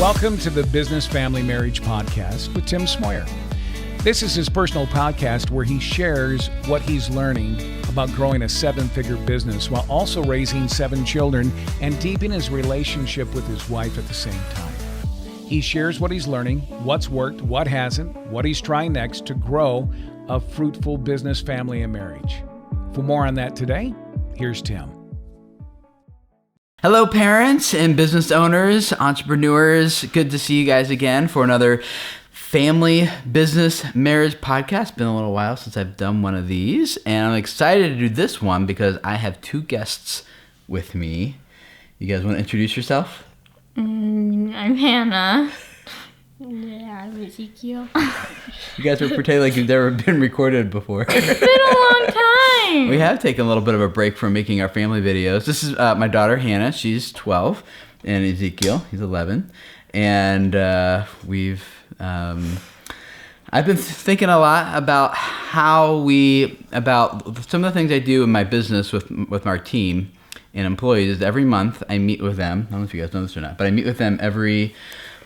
Welcome to the Business Family Marriage Podcast with Tim Smoyer. This is his personal podcast where he shares what he's learning about growing a 7-figure business while also raising 7 children and deepening his relationship with his wife at the same time. He shares what he's learning, what's worked, what hasn't, what he's trying next to grow a fruitful business, family, and marriage. For more on that today, here's Tim. Hello, parents and business owners, entrepreneurs. Good to see you guys again for another family business marriage podcast. Been a little while since I've done one of these, and I'm excited to do this one because I have 2 guests with me. You guys want to introduce yourself? I'm Hannah. Yeah, I'm Ezekiel. You guys are pretending like you've never been recorded before. It's been a long time. We have taken a little bit of a break from making our family videos. This is my daughter, Hannah. She's 12, and Ezekiel, he's 11. And I've been thinking a lot about about some of the things I do in my business with our team and employees. Every month I meet with them. I don't know if you guys know this or not, but I meet with them every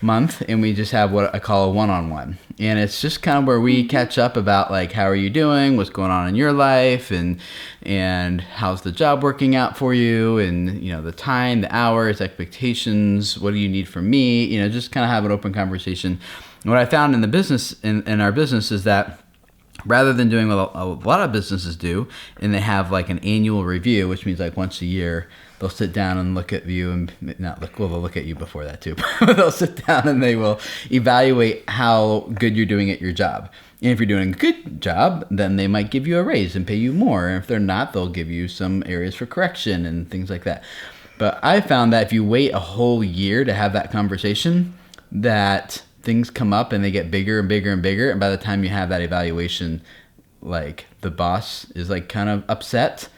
month, and we just have what I call a one-on-one, and it's just kind of where we catch up about like, how are you doing, what's going on in your life, and how's the job working out for you, and the time, the hours, expectations, what do you need from me, just kind of have an open conversation. And what I found in the business, in our business, is that rather than doing what a lot of businesses do, and they have like an annual review, which means like once a year they'll sit down and look at you, and they'll look at you before that too. They'll sit down and they will evaluate how good you're doing at your job. And if you're doing a good job, then they might give you a raise and pay you more. And if they're not, they'll give you some areas for correction and things like that. But I found that if you wait a whole year to have that conversation, that things come up and they get bigger and bigger and bigger. And by the time you have that evaluation, like the boss is like kind of upset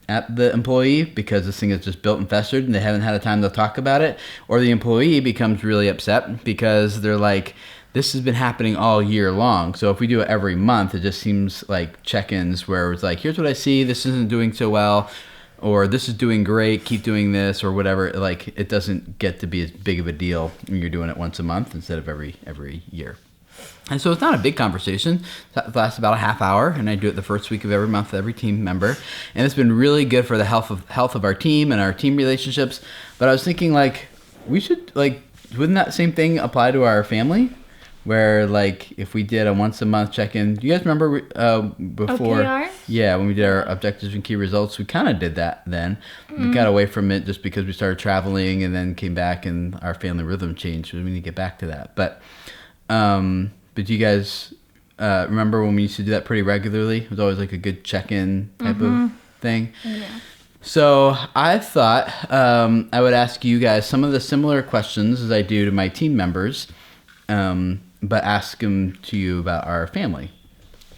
at the employee because this thing is just built and festered and they haven't had a time to talk about it. Or the employee becomes really upset because they're like, this has been happening all year long. So if we do it every month, it just seems like check-ins where it's like, here's what I see, this isn't doing so well, or this is doing great, keep doing this, or whatever. Like, it doesn't get to be as big of a deal when you're doing it once a month instead of every year. And so it's not a big conversation. It lasts about a half hour, and I do it the first week of every month with every team member. And it's been really good for the health of our team and our team relationships. But I was thinking, like, we should, like, wouldn't that same thing apply to our family? Where, like, if we did a once-a-month check-in, do you guys remember before? OKR? Yeah, when we did our objectives and key results, we kind of did that then. We got away from it just because we started traveling and then came back and our family rhythm changed, so we need to get back to that. But do you guys remember when we used to do that pretty regularly? It was always like a good check-in type of thing. Yeah. So I thought I would ask you guys some of the similar questions as I do to my team members, but ask them to you about our family.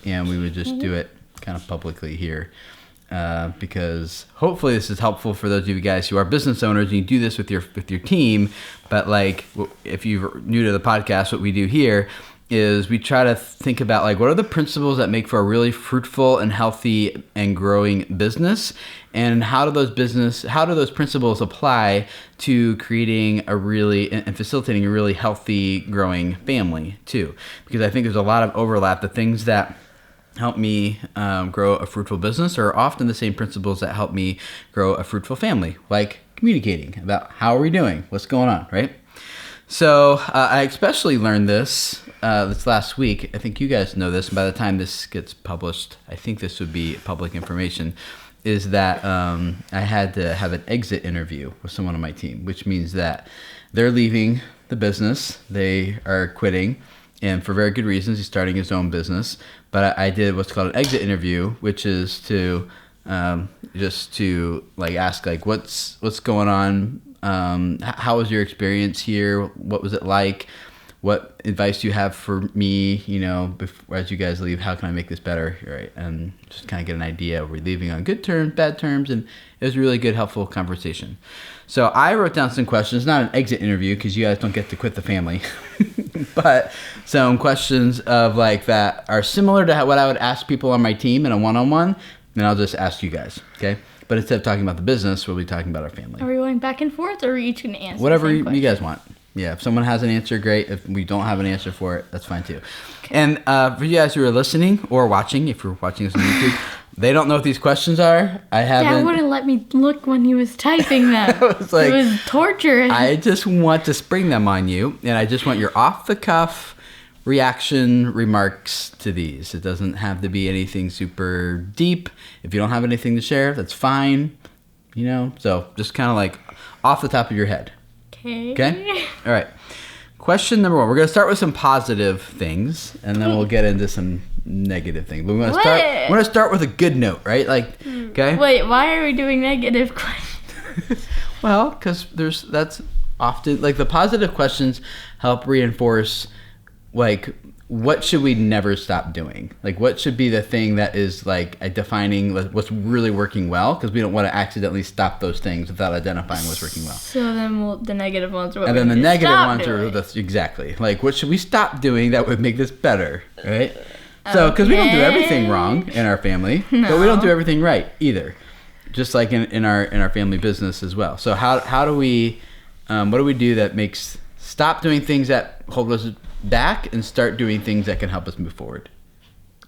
And we would just do it kind of publicly here because hopefully this is helpful for those of you guys who are business owners and you do this with your team. But like, if you're new to the podcast, what we do here is we try to think about like, what are the principles that make for a really fruitful and healthy and growing business, and how do those principles apply to creating and facilitating a really healthy, growing family too? Because I think there's a lot of overlap. The things that help me grow a fruitful business are often the same principles that help me grow a fruitful family, like communicating about how are we doing, what's going on, right? So I especially learned this last week. I think you guys know this. And by the time this gets published, I think this would be public information, is that I had to have an exit interview with someone on my team, which means that they're leaving the business. They are quitting, and for very good reasons. He's starting his own business. But I did what's called an exit interview, which is to just to like ask like, what's going on? How was your experience here? What was it like? What advice do you have for me, before, as you guys leave? How can I make this better? Right? And just kind of get an idea. Are we leaving on good terms, bad terms? And it was a really good, helpful conversation. So I wrote down some questions, not an exit interview because you guys don't get to quit the family, but some questions of like that are similar to what I would ask people on my team in a one-on-one. And I'll just ask you guys, okay? But instead of talking about the business, we'll be talking about our family. Are we going back and forth, or are we each going to answer whatever the same you guys want? Yeah, if someone has an answer, great. If we don't have an answer for it, that's fine too. And for you guys who are listening or watching, if you're watching this on YouTube, they don't know what these questions are. I haven't. Dad wouldn't let me look when he was typing them. It was torture. I just want to spring them on you, and I just want your off-the-cuff reaction remarks to these. It doesn't have to be anything super deep. If you don't have anything to share, that's fine. So just kind of like off the top of your head. Okay? All right. Question number 1. We're going to start with some positive things, and then we'll get into some negative things. But we're going to start with a good note, right? Okay? Wait, why are we doing negative questions? Well, because that's often, the positive questions help reinforce, what should we never stop doing? What should be the thing that is, defining what's really working well? Because we don't want to accidentally stop those things without identifying what's working well. So then the negative ones are what and we then the need to negative stop ones doing. are exactly. What should we stop doing that would make this better, right? So, because we don't do everything wrong in our family, but we don't do everything right either. Just like in our family business as well. So how do we, what do we do that makes, stop doing things that hold us back and start doing things that can help us move forward?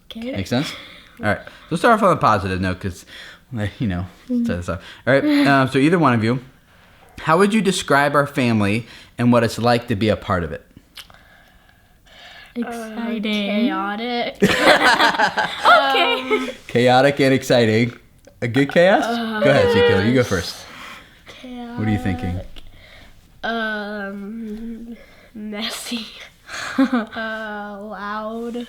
Okay. Make sense? All right. Let's start off on a positive note because, set this up. All right. So either one of you, how would you describe our family and what it's like to be a part of it? Exciting. Chaotic. Okay. Chaotic and exciting. A good chaos? Go ahead, Ezekiel. You go first. Chaotic. What are you thinking? Messy. Loud.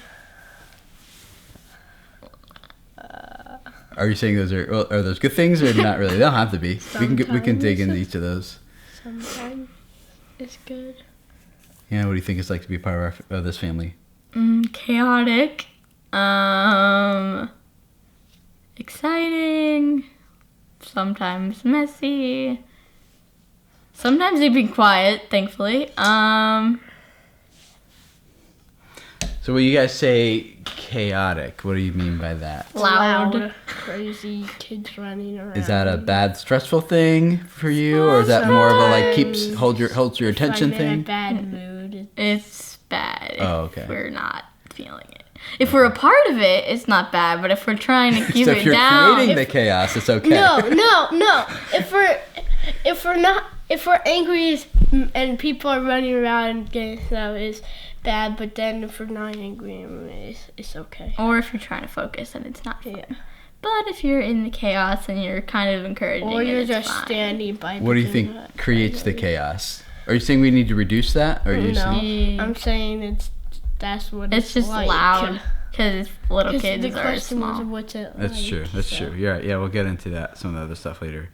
Are you saying those are those good things or not really? They don't have to be. We can dig into each of those. Sometimes it's good. Yeah, what do you think it's like to be part of this family? Chaotic. Exciting. Sometimes messy. Sometimes even quiet, thankfully. So when you guys say chaotic, what do you mean by that? Loud. Crazy kids running around. Is that a bad, stressful thing for you, or is that more of a holds your attention Like they're in a thing? bad mood. It's bad if Oh, okay. we're not feeling it. If we're a part of it, it's not bad, but if we're trying to keep So it if you're down, creating the chaos, it's okay. No. If we're angry and people are running around and getting stuff, it's bad. But then if we're not angry, it's okay. or if you're trying to focus and it's not fun. Yeah. But if you're in the chaos and you're kind of encouraging Or it, you're it's just fine. standing by. What do you think creates the chaos? Are you saying we need to reduce that? Or are you No, saying, I'm saying that's what It's just like. loud because little 'Cause kids the are question small. is what's it That's like, true. That's so. true. You're right. Yeah, we'll get into that, some of the other stuff later.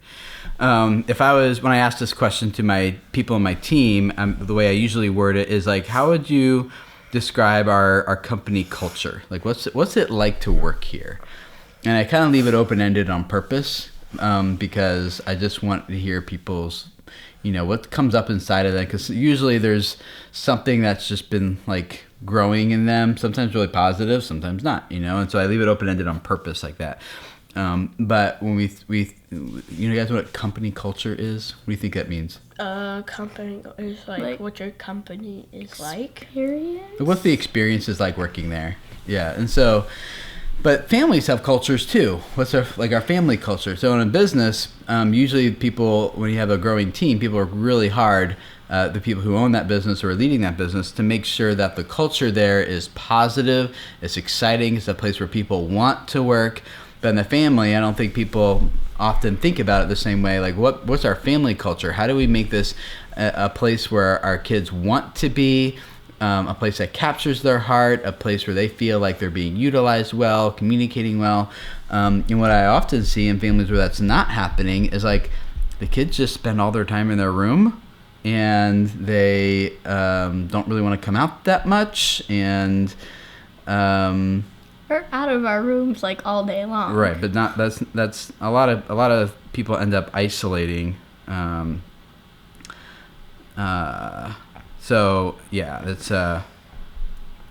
When I asked this question to my people on my team, the way I usually word it is how would you describe our company culture? What's it like to work here? And I kind of leave it open-ended on purpose because I just want to hear people's, what comes up inside of them. Because usually there's something that's just been growing in them, sometimes really positive, sometimes not, and so I leave it open-ended on purpose like that. But when we you guys know what company culture is? What do you think that means? Company is like what your company is like. Experience? What's the experiences like working there? Yeah, and so, but families have cultures too. What's our family culture? So in a business, usually people, when you have a growing team, people are really hard, the people who own that business or are leading that business, to make sure that the culture there is positive, it's exciting, it's a place where people want to work. But in the family, I don't think people often think about it the same way. What's our family culture? How do we make this a place where our kids want to be, a place that captures their heart, a place where they feel like they're being utilized well, communicating well? And what I often see in families where that's not happening is the kids just spend all their time in their room and they don't really want to come out that much, and We're out of our rooms all day long. right, but not that's a lot of people end up isolating. So yeah, that's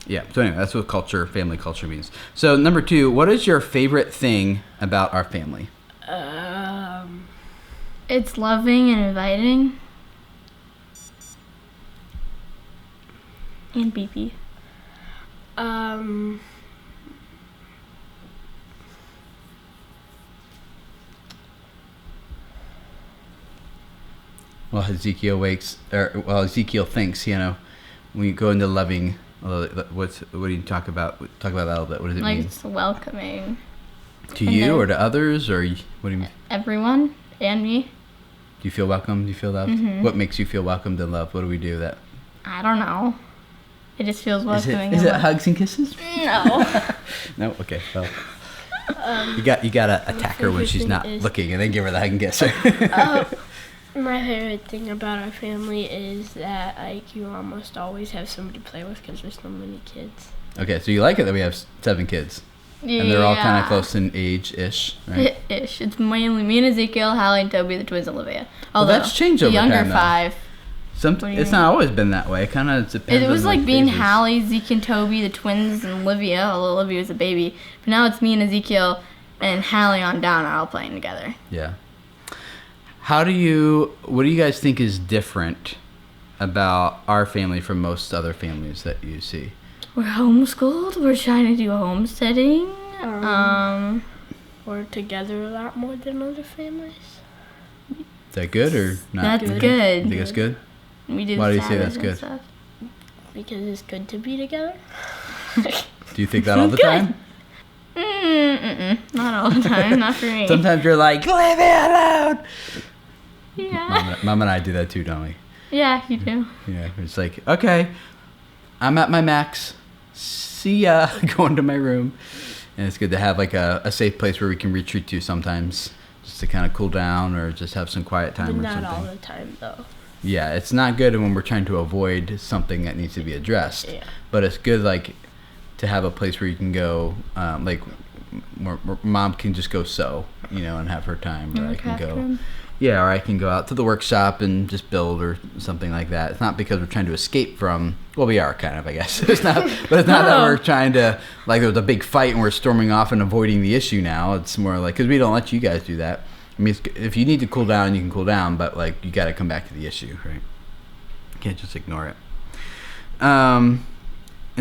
yeah. So anyway, that's what family culture means. So number 2, what is your favorite thing about our family? It's loving and inviting. And BP. Well, Ezekiel thinks, when you go into loving, what do you talk about? Talk about that a little bit. What does it Like, mean? it's welcoming. To and you then- or to others, or what do you mean? Everyone and me. Do you feel welcome? Do you feel loved? Mm-hmm. What makes you feel welcomed and loved? What do we do that? I don't know. It just feels Is welcoming. it and hugs and kisses? No. No. Okay. Well, you gotta attack her when favorite she's thing not is- looking, and then give her the hug and kiss. My favorite thing about our family is that like you almost always have somebody to play with because there's so many kids. Okay, so you like it that we have 7 kids, and they're all kind of close in age-ish, right? Ish. It's mainly me and Ezekiel, Hallie, and Toby, the twins, Olivia. Well, Although that's changed the over younger time, though. 5. It's do you not mean? always been that way. It kind of depends. It was on like being phases. Hallie, Zeke, and Toby, the twins, and Olivia. Although Olivia was a baby, but now it's me and Ezekiel and Hallie on down are all playing together. Yeah. What do you guys think is different about our family from most other families that you see? We're homeschooled. We're trying to do homesteading. We're together a lot more than other families. Is that good or not? That's You good. think it's good? We do Why do you say Sabbath that's and good? stuff. Because it's good to be together. Do you think that all the time? Not all the time. Not for me. Sometimes you're like, leave me alone. Yeah. Mom and I do that too, don't we? Yeah, you do. Yeah, it's like, okay, I'm at my max. See ya. Going to my room. And it's good to have like a safe place where we can retreat to sometimes, just to kind of cool down or just have some quiet time But or not something. all the time though. Yeah, it's not good when we're trying to avoid something that needs to be addressed. Yeah. But it's good like to have a place where you can go, like where mom can just go sew, and have her time. Or I can Craft go. room. Yeah, or I can go out to the workshop and just build or something like that. It's not because we're trying to escape from. Well, we are kind of, I guess. It's not, but it's not that we're trying to like there was a big fight and we're storming off and avoiding the issue. Now it's more like because we don't let you guys do that. I mean, if you need to cool down, you can cool down, but like you got to come back to the issue, right? You can't just ignore it. And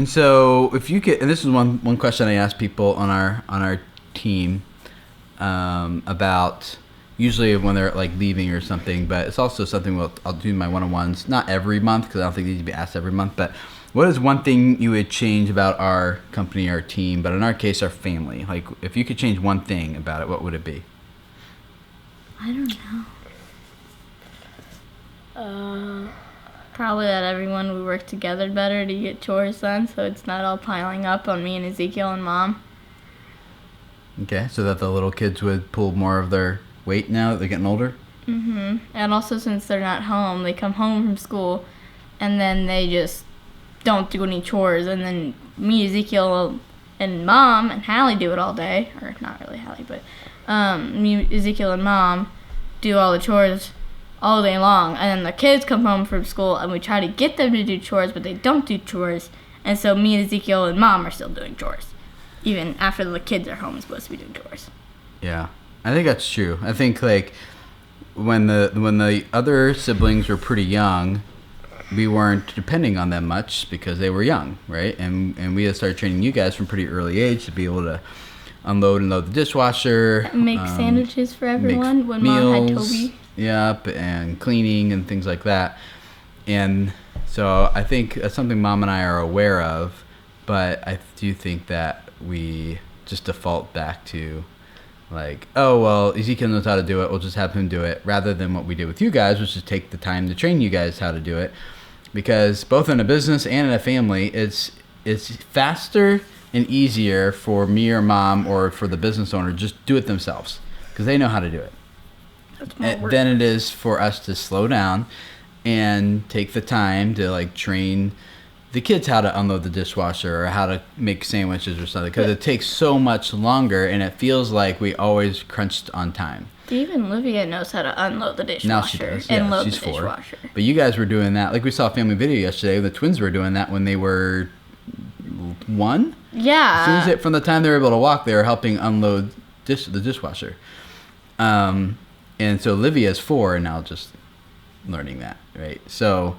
so if you could, and this is one question I ask people on our team about. Usually when they're like leaving or something, but it's also something I'll do in my one-on-ones. Not every month because I don't think they need to be asked every month. But what is one thing you would change about our company, our team, but in our case, our family? Like if you could change one thing about it, what would it be? I don't know. Probably that everyone would work together better to get chores done, so it's not all piling up on me and Ezekiel and Mom. Okay, so that the little kids would pull more of their weight now that they're getting older. And also since they're not home, they come home from school, and then they just don't do any chores, and then me, Ezekiel, and Mom and Hallie do it all day, or not really Hallie, but me, Ezekiel, and Mom do all the chores all day long, and then the kids come home from school, and we try to get them to do chores, but they don't do chores, and so me and Ezekiel and Mom are still doing chores, even after the kids are home and supposed to be doing chores. Yeah, I think that's true. I think like when the other siblings were pretty young, we weren't depending on them much because they were young, right? And we had started training you guys from pretty early age to be able to unload and load the dishwasher, Make sandwiches for everyone make when Mom had meals, Toby. Yep, and cleaning and things like that. And so I think that's something Mom and I are aware of, but I do think that we just default back to like, oh, well, Ezekiel knows how to do it. We'll just have him do it rather than what we did with you guys, which is take the time to train you guys how to do it. Because both in a business and in a family, it's faster and easier for me or Mom or for the business owner just do it themselves because they know how to do it. Than it is for us to slow down and take the time to like train the kids how to unload the dishwasher or how to make sandwiches or something because it takes so much longer and it feels like we always crunched on time. Even Olivia knows how to unload the dishwasher Now she does. and Yeah, load she's the 4. dishwasher. But you guys were doing that. Like we saw a family video yesterday. The twins were doing that when they were 1. Yeah. From the time they were able to walk, they were helping unload the dishwasher. And so Olivia's 4 and now just learning that, right? So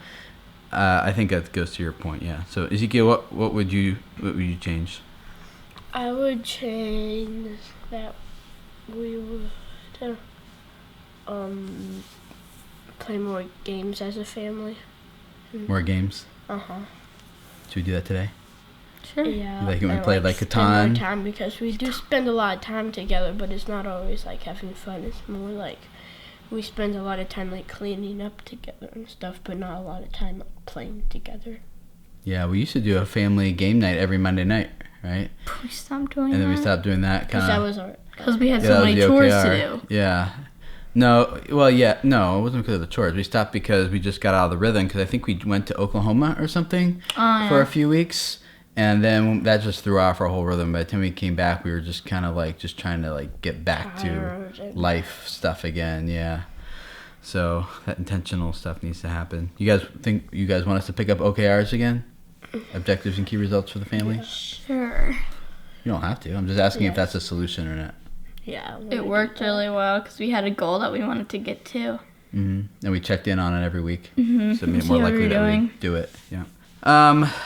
I think that goes to your point. Yeah. So Ezekiel, what would you change? I would change that we would play more games as a family. More games. Should we do that today? Sure. Yeah. Like when we and, played like spend Catan. more time because we do spend a lot of time together, but it's not always like having fun. It's more like we spend a lot of time like cleaning up together and stuff, but not a lot of time like, playing together. Yeah, we used to do a family game night every Monday night, right? We stopped doing And then we that stopped doing that Because kind that of. was our. because we had Yeah, so that was many the chores OKR. to do. Yeah. No, well, yeah, no, it wasn't because of the chores. We stopped because we just got out of the rhythm because I think we went to Oklahoma or something for a few weeks. And then that just threw off our whole rhythm. By the time we came back, we were just kind of like just trying to like get back to Tired and- life stuff again. Yeah. So that intentional stuff needs to happen. You guys think you guys want us to pick up OKRs again? Objectives and key results for the family? Sure. You don't have to. I'm just asking if Yes. that's a solution or not. Yeah. It worked really well because we had a goal that we wanted to get to. And we checked in on it every week. So it made it See more how likely you're that we doing. do it. Yeah.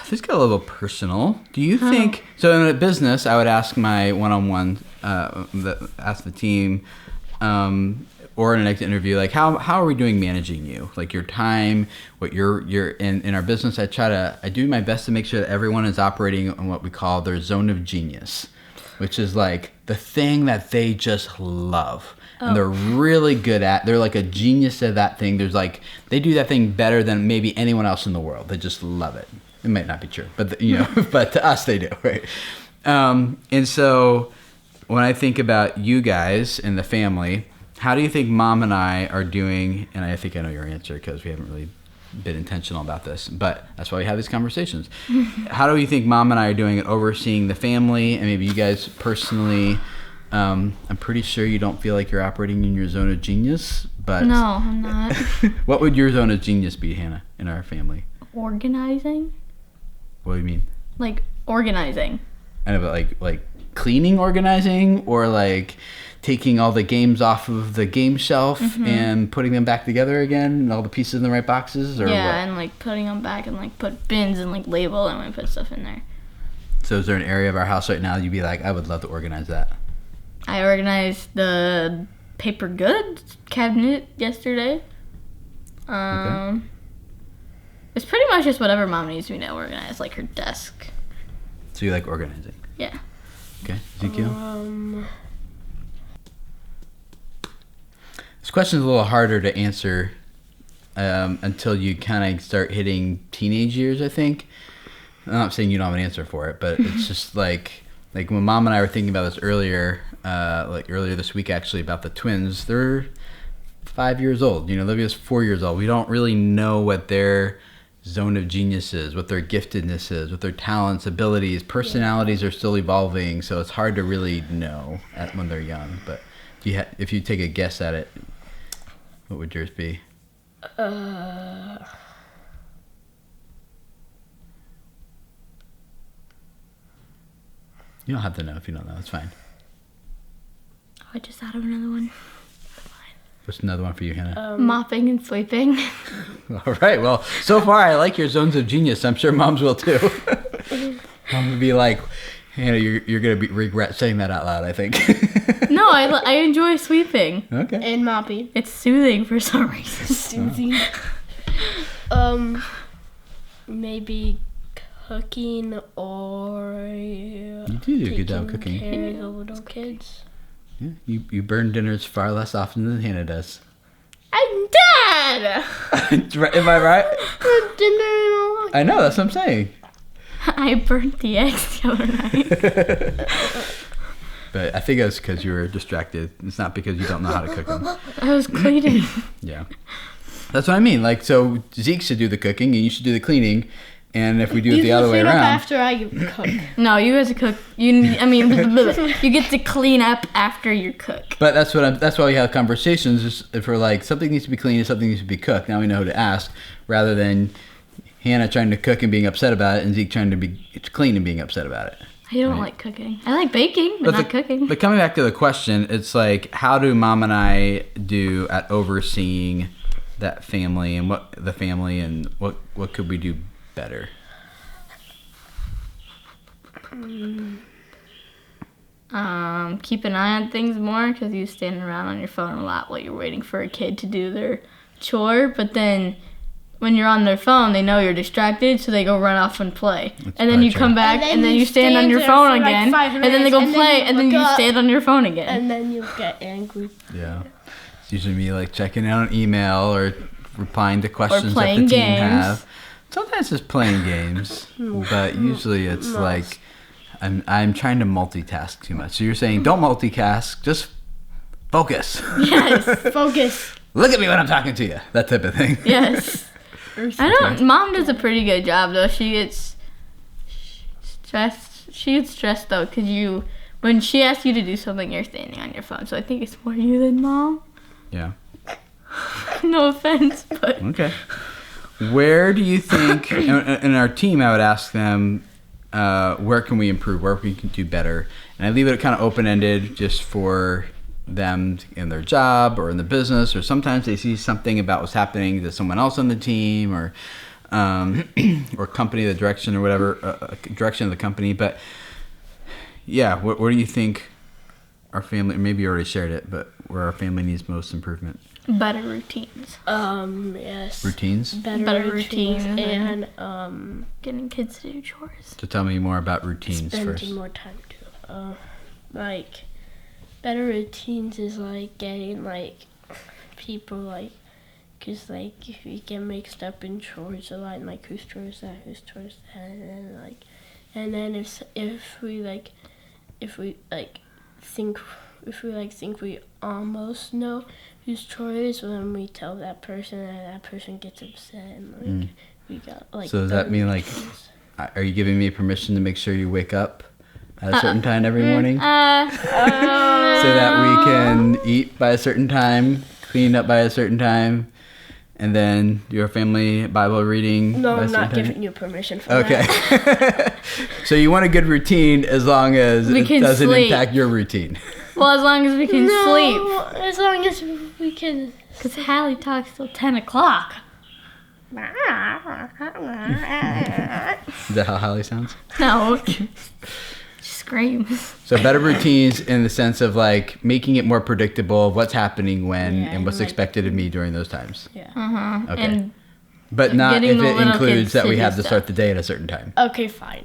This got a little personal. Do you think so? In a business, I would ask my one-on-one, ask the team, or in an exit interview, like how are we doing managing you, like your time, what you're in our business. I do my best to make sure that everyone is operating on what we call their zone of genius, which is like the thing that they just love. And they're really good at. They're like a genius at that thing. There's like they do that thing better than maybe anyone else in the world. They just love it. It might not be true, but but to us they do, right? And so when I think about you guys and the family, how do you think Mom and I are doing? And I think I know your answer because we haven't really been intentional about this, but that's why we have these conversations. How do you think Mom and I are doing at overseeing the family, and maybe you guys personally? I'm pretty sure you don't feel like you're operating in your zone of genius, but No, I'm not. what would your zone of genius be, Hannah, in our family? Organizing? What do you mean? Like organizing. I know, but like cleaning, organizing, or like taking all the games off of the game shelf and putting them back together again, and all the pieces in the right boxes, or Yeah, what? and like putting them back and like put bins and like label and we put stuff in there. So is there an area of our house right now you'd be like, I would love to organize that? I organized the paper goods cabinet yesterday. It's pretty much just whatever Mom needs me to organize, like her desk. So you like organizing? Yeah. Okay, Ezekiel? This question's a little harder to answer until you kind of start hitting teenage years, I think. I'm not saying you don't have an answer for it, but it's just like when Mom and I were thinking about this earlier, earlier this week actually, about the twins. They're 5 years old. Olivia's 4 years old. We don't really know what their zone of genius is, what their giftedness is, what their talents, abilities, personalities are still evolving. So it's hard to really know when they're young. But if you take a guess at it, what would yours be? You don't have to know if you don't know. It's fine. Oh, I just thought of another one. What's another one for you, Hannah? Mopping and sweeping. All right. Well, so far I like your zones of genius. I'm sure Mom's will too. Mom would be like, Hannah, you're gonna regret saying that out loud, I think. No, I enjoy sweeping. Okay. And mopping. It's soothing for some reason. Soothing. Maybe cooking or You do a good job cooking. care of the little kids. Yeah, you burn dinners far less often than Hannah does. I'm dead. Am I right? Dinner. I know, that's what I'm saying. I burnt the eggs the other night. But I think that's because you were distracted. It's not because you don't know how to cook them. I was cleaning. Yeah. That's what I mean. Like, so Zeke should do the cooking and you should do the cleaning. And if we do it the other way clean up around. after I cook. No, you guys cook. You get to clean up after you cook. But that's why we have conversations. Is if we're like, something needs to be clean and something needs to be cooked. Now we know who to ask, rather than Hannah trying to cook and being upset about it, and Zeke trying to be clean and being upset about it. I don't like cooking. I like baking, but not cooking. But coming back to the question, it's like, how do Mom and I do at overseeing that family and what could we do better? Keep an eye on things more because you stand around on your phone a lot while you're waiting for a kid to do their chore. But then when you're on their phone, they know you're distracted, so they go run off and play. And then you come back, and then you stand on your phone again, and then they go play, and then you stand on your phone again. And then you get angry. Yeah. It's usually me like checking out an email or replying to questions that the playing team games. have. Sometimes it's playing games, but usually it's like I'm trying to multitask too much. So you're saying don't multitask, just focus. Yes, Focus. Look at me when I'm talking to you. That type of thing. yes. Mom does a pretty good job though. She gets stressed. She gets stressed though, cause when she asks you to do something, you're standing on your phone. So I think it's more you than Mom. Yeah. No offense, but Okay. Where do you think, in our team, I would ask them, where can we improve? Where we can do better? And I leave it kind of open-ended just for them in their job or in the business, or sometimes they see something about what's happening to someone else on the team or company, the direction or whatever, direction of the company. But yeah, where do you think our family, maybe you already shared it, but where our family needs most improvement? better routines. Yes. Routines? Better routines and getting kids to do chores. So tell me more about routines spending first. more time to like better routines is like getting like people like because like if we get mixed up in chores a lot, and like whose chores that, whose chores that, and then if we think we almost know whose chore it is, when we tell that person, and that person gets upset, and like we got like. So does that mean like, are you giving me permission to make sure you wake up at a certain time every morning, so that we can eat by a certain time, clean up by a certain time, and then do our family Bible reading? No, by a I'm certain not time? giving you permission for Okay. that. So you want a good routine as long as We it can doesn't sleep. impact your routine. Well, as long as we can sleep. No, as long as we can. Because Hallie talks till 10 o'clock. Is that how Hallie sounds? No. She screams. So better routines in the sense of like making it more predictable of what's happening when Yeah, and what's and, like- expected of me during those times. Uh-huh. Okay. And But not Getting if the it little includes kids that to we do have to stuff. start the day at a certain time. Okay, fine.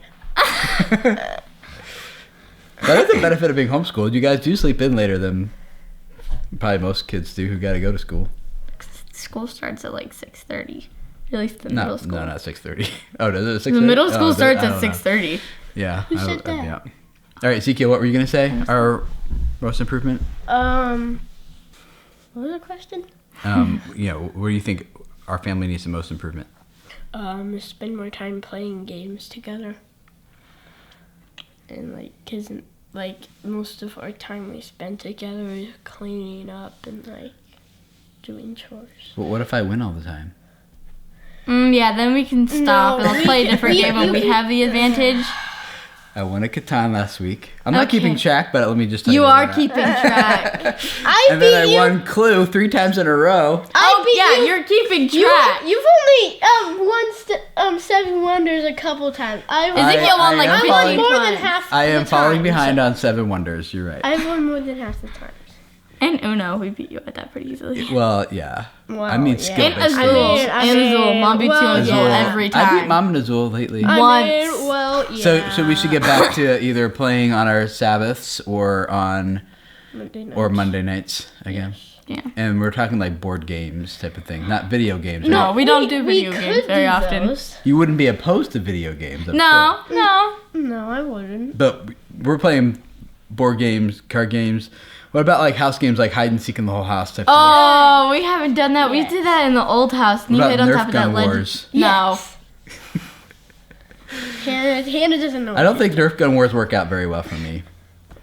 That is the benefit of being homeschooled. You guys do sleep in later than probably most kids do who got to go to school. school starts at like 6:30. At least the middle school. No, not 6:30. Oh, does it 6:30? The middle school Oh, starts I at don't know. 6:30. Yeah. Who said that? Yeah. All right, Ezekiel, what were you going to say? Our most improvement? What was the question? Where do you think our family needs the most improvement? Spend more time playing games together. And like, cause like most of our time we spend together is cleaning up and like doing chores. Well, what if I win all the time? Yeah, then we can stop No, and I'll play a different game when we have the advantage. I won a Catan last week. I'm not Okay. keeping track, but let me just tell you. You are that. keeping track. And then I won Clue 3 times in a row. You're keeping track. You've only won 7 Wonders a couple times. Ezekiel won like I am 50 falling- more than times. half. I am the falling times. behind on 7 Wonders. You're right. I've won more than half the times. And Uno, we beat you at that pretty easily. Well, yeah. Well, I mean, yeah. skill And based. Azul. I And mean, Azul. Mom beats you well, on Azul yeah. every I time. beat Mom and Azul lately. Once. Yeah. So we should get back to either playing on our Sabbaths or on Monday nights again. Yeah. And we're talking like board games type of thing, not video games. No, right? we don't do video games very often. You wouldn't be opposed to video games. I'm No, sure. no. No, I wouldn't. But we're playing board games, card games. What about like house games like hide and seek in the whole house type of Oh, we haven't done that. We Yes. did that in the old house. And What you about hit on Nerf top of gun that ledge. wars? No. Hannah doesn't know. I don't think Nerf gun wars work out very well for me.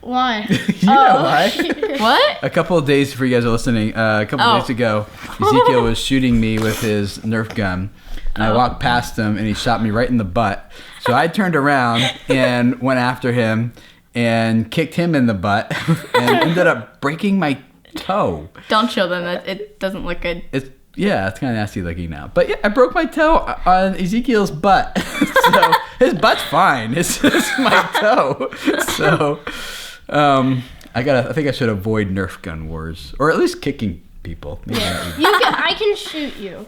Why. You know why? What? A couple of days, for you guys are listening, a couple of days ago, Ezekiel was shooting me with his Nerf gun, and I walked past him, and he shot me right in the butt. So I turned around and went after him and kicked him in the butt and ended up breaking my toe. Don't show them that. It doesn't look good. It's Yeah, it's kind of nasty looking now. But yeah, I broke my toe on Ezekiel's butt. So his butt's fine. It's just my toe. So I think I should avoid Nerf gun wars, or at least kicking people. Maybe I can shoot you.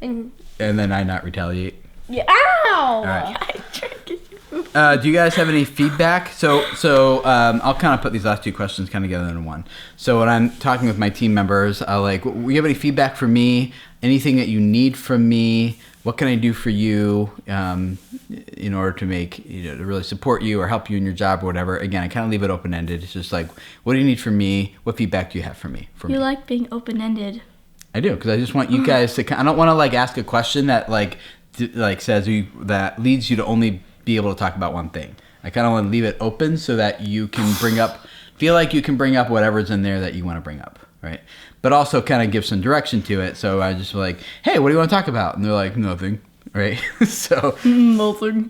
And then I not retaliate. yeah. Ow! All right. Do you guys have any feedback? So I'll kind of put these last two questions kind of together in one. So when I'm talking with my team members, I'll like, "Do you have any feedback for me? Anything that you need from me? What can I do for you in order to make, to really support you or help you in your job or whatever?" Again, I kind of leave it open ended. It's just like, what do you need from me? What feedback do you have for me? You like being open ended. I do, because I just want you guys to. I don't want to like ask a question that says that leads you to only be able to talk about one thing. I kind of want to leave it open so that you can feel like you can bring up whatever's in there that you want to bring up, right? But also kind of give some direction to it. So I just like, hey, what do you want to talk about? And they're like, nothing, right? So, Nothing.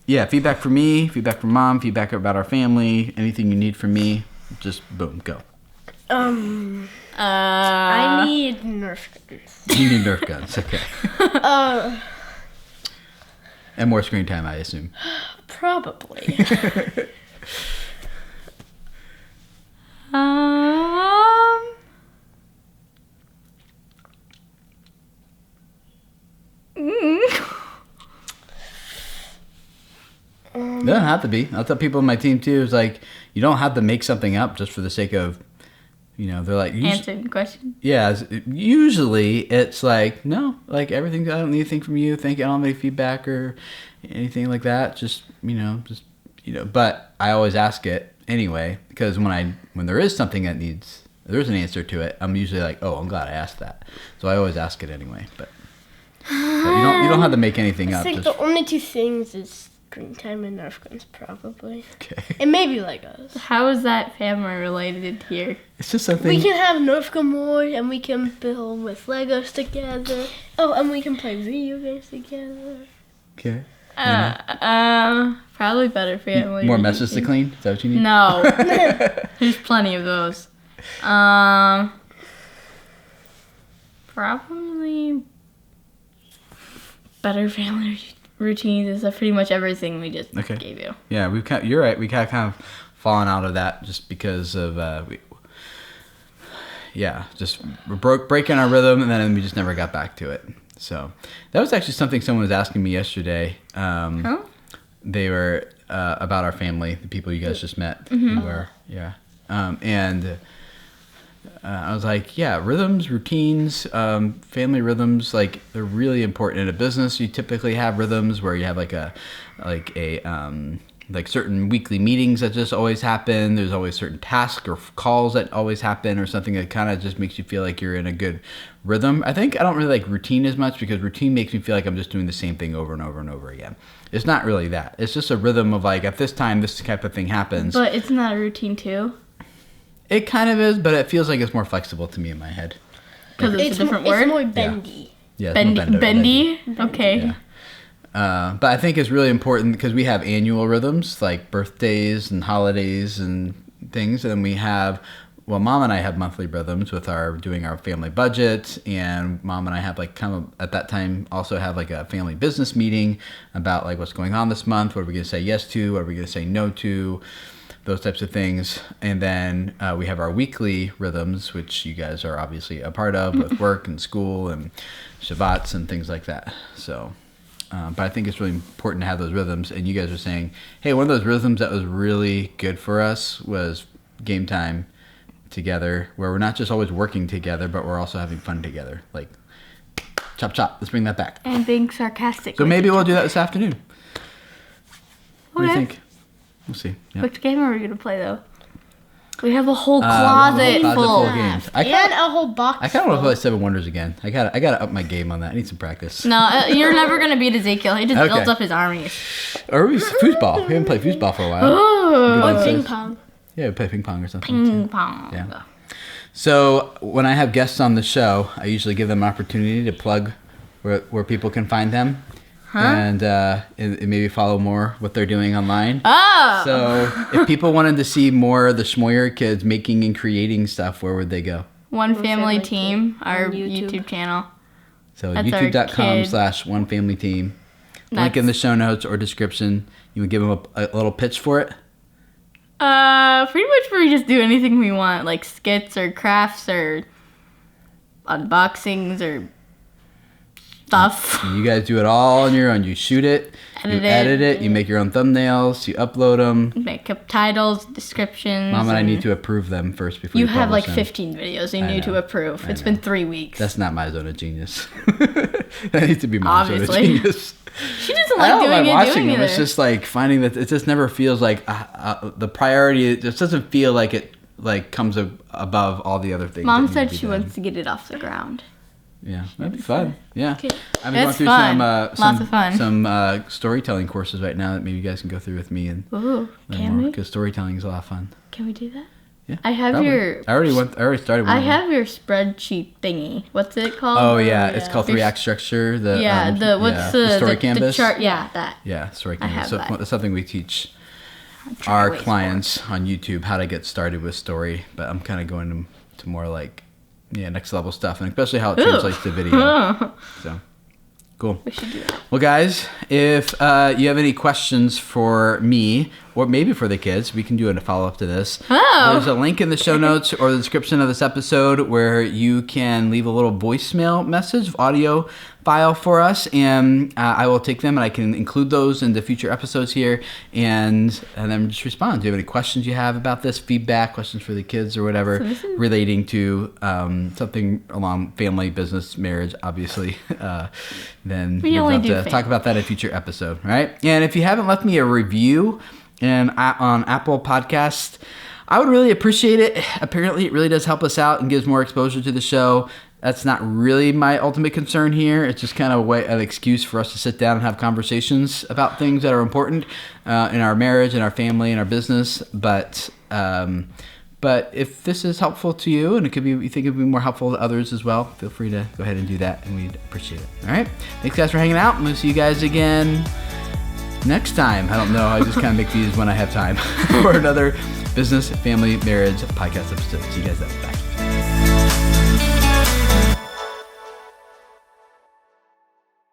Yeah, feedback for me, feedback from mom, feedback about our family, anything you need from me, just boom, go. I need Nerf guns. You need Nerf guns, okay. And more screen time, I assume. Probably. It doesn't have to be. I'll tell people on my team too. It's like, you don't have to make something up just for the sake of, they're like Answering the question. Yeah, usually it's like, no, like everything. I don't need anything from you. Thank you. I don't have any feedback or anything like that. Just But I always ask it anyway, because when there is something there's an answer to it. I'm usually like, oh, I'm glad I asked that. So I always ask it anyway. But you don't have to make anything I up. think the only two things is screen time and Nerf guns, probably. Okay. And maybe Legos. How is that family related here? It's just something. We can have Nerf gun more, and we can build with Legos together. Oh, and we can play video games together. Okay. Probably better family. More messes to clean? Is that what you need? No. There's plenty of those. Probably better family routines is pretty much everything we just gave you. Yeah, you're right. We kind of fallen out of that just because of we're breaking our rhythm, and then we just never got back to it. So that was actually something someone was asking me yesterday. They were about our family, the people you guys just met. Mm-hmm. And I was like, yeah, rhythms, routines, family rhythms, like they're really important in a business. You typically have rhythms where you have like certain weekly meetings that just always happen. There's always certain tasks or calls that always happen, or something that kind of just makes you feel like you're in a good rhythm. I don't really like routine as much, because routine makes me feel like I'm just doing the same thing over and over and over again. It's not really that. It's just a rhythm of like, at this time, this type of thing happens. But it's not a routine too? It kind of is, but it feels like it's more flexible to me in my head. Because it's a different word? It's more bendy. Yeah, bendy? Okay. Yeah. But I think it's really important because we have annual rhythms like birthdays and holidays and things. And we have, Mom and I have monthly rhythms with doing our family budget. And Mom and I have at that time also have like a family business meeting about like what's going on this month. What are we going to say yes to? What are we going to say no to? Those types of things. And then we have our weekly rhythms, which you guys are obviously a part of with work and school and Shabbats and things like that. So... but I think it's really important to have those rhythms. And you guys are saying, hey, one of those rhythms that was really good for us was game time together, where we're not just always working together, but we're also having fun together. Like, chop, chop. Let's bring that back. And being sarcastic. So maybe we'll do that this afternoon. What do you think? We'll see. Yep. Which game are we going to play, though? We have a whole closet full of games. And a whole box. I kind of want to play Seven Wonders again. I gotta up my game on that. I need some practice. No, you're never gonna beat Ezekiel. He just built up his armies. Or foosball. We haven't played foosball for a while. Oh, ping pong. Yeah, we play ping pong or something. Ping pong. Yeah. So when I have guests on the show, I usually give them an opportunity to plug where people can find them. And maybe follow more what they're doing online. Oh! So if people wanted to see more of the Schmoyer kids making and creating stuff, where would they go? One One Family Family Team, Team our on YouTube. YouTube channel. So That's our kid. youtube.com/onefamilyteam. Link in the show notes or description. You would give them a little pitch for it? Pretty much we just do anything we want, like skits or crafts or unboxings or stuff. You guys do it all on your own. You shoot it, you edit it, you make your own thumbnails, you upload them. Make up titles, descriptions. Mom and I need to approve them first before You you have like publish them. 15 videos you I need to know. approve. I It's know. been 3 weeks. That's not my zone of genius. That needs to be my zone of Obviously. genius. She doesn't I like don't mind doing watching it them. either. It's just like finding that it just never feels like the priority. It just doesn't feel like it like comes above all the other things. Mom that need said to be she done. wants to get it off the ground. Yeah, that'd be fun. Yeah, Okay. I've been going It's through fun. some Lots of fun. some storytelling courses right now that maybe you guys can go through with me and Ooh, can we? Because storytelling is a lot of fun. Can we do that? Yeah, I have probably. your. I already started. One I of them. have your spreadsheet thingy. What's it called? Oh yeah, it's yeah. called 3-act structure. The Yeah, the what's the story the canvas? chart? Yeah, that. Yeah, story I canvas. have So that. that's something we teach trying our to waste clients on YouTube how to get started with story. But I'm kind of going to more like next level stuff, and especially how it Ooh. translates to video. So cool. We should do that. Well, guys, if you have any questions for me or maybe for the kids, we can do a follow-up to this. Oh. There's a link in the show notes or the description of this episode where you can leave a little voicemail message, audio file for us, and I will take them and I can include those in the future episodes here, and then just respond. Do you have any questions you have about this, feedback, questions for the kids or whatever, relating to something along family, business, marriage, obviously, then We we'd only love do to family. talk about that in a future episode, all right? And if you haven't left me a review on Apple Podcast, I would really appreciate it. Apparently, it really does help us out and gives more exposure to the show. That's not really my ultimate concern here. It's just kind of an excuse for us to sit down and have conversations about things that are important in our marriage, in our family, in our business. But if this is helpful to you and you think it would be more helpful to others as well, feel free to go ahead and do that, and we'd appreciate it. All right. Thanks, guys, for hanging out. I'm going to see you guys again next time. I don't know. I just kind of make these when I have time for another business, family, marriage podcast episode. See you guys then. Bye.